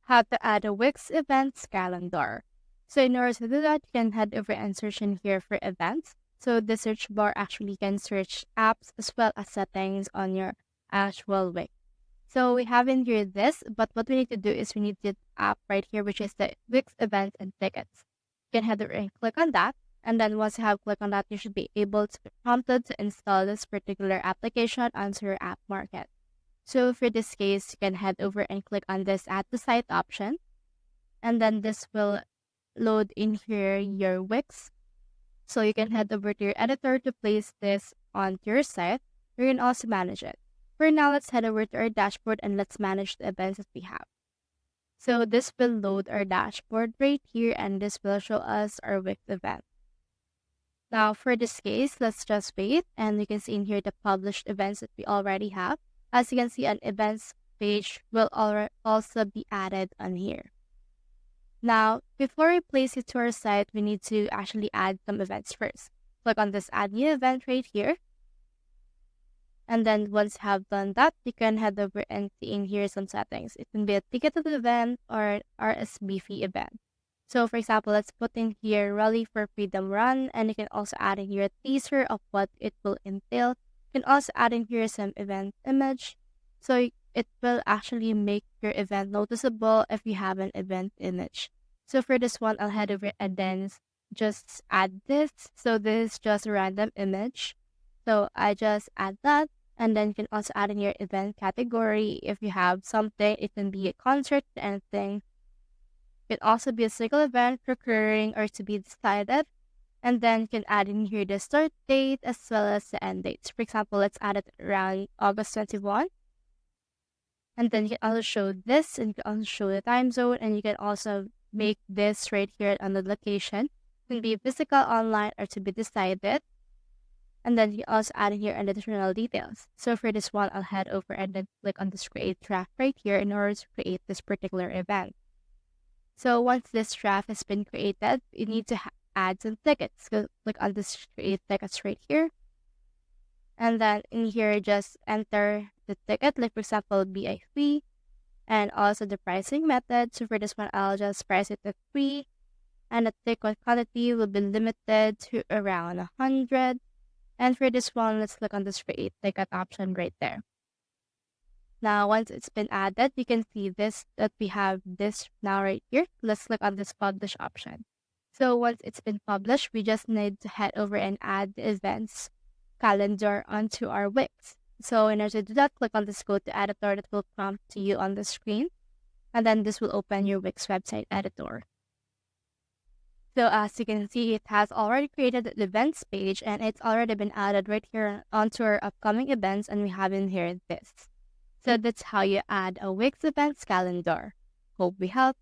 how to add a Wix Events calendar. So in order to do that, you can head over and search in here for events. So the search bar actually can search apps as well as settings on your actual Wix. So we have in here this, but what we need to do is we need the app right here, which is the Wix Events and Tickets. You can head over and click on that. And then once you have clicked on that, you should be able to be prompted to install this particular application onto your app market. So for this case, you can head over and click on this add to site option. And then this will load in here your Wix. So you can head over to your editor to place this onto your site. You can also manage it. For now, let's head over to our dashboard and let's manage the events that we have. So this will load our dashboard right here, and this will show us our Wix event. Now for this case, let's just wait, and you can see in here the published events that we already have. As you can see, an events page will also be added on here. Now, before we place it to our site, we need to actually add some events first. Click on this add new event right here. And then once you have done that, you can head over and see in here some settings. It can be a ticketed event or an RSVP event. So for example, let's put in here Rally for Freedom Run, and you can also add in here a teaser of what it will entail. You can also add in here some event image. So it will actually make your event noticeable if you have an event image. So for this one, I'll head over and then just add this. So this is just a random image. So I just add that. And then you can also add in your event category. If you have something, it can be a concert, anything. It can also be a single event, recurring, or to be decided. And then you can add in here the start date as well as the end dates. For example, let's add it around August 21. And then you can also show this, and you can also show the time zone, and you can also make this right here on the location. It can be physical, online, or to be decided. And then you also add in here additional details. So for this one, I'll head over and then click on this create draft right here in order to create this particular event. So once this draft has been created, you need to add some tickets. So click on this create tickets right here. And then in here, just enter the ticket, like for example, BIP, and also the pricing method. So for this one, I'll just price it at 3, and the ticket quantity will be limited to around 100. And for this one, let's click on this create ticket option right there. Now, once it's been added, you can see this, that we have this now right here. Let's click on this publish option. So once it's been published, we just need to head over and add the events calendar onto our Wix. So in order to do that, click on this go to editor that will prompt to you on the screen. And then this will open your Wix website editor. So as you can see, it has already created the events page, and it's already been added right here onto our upcoming events, and we have in here this. So that's how you add a Wix events calendar. Hope we helped.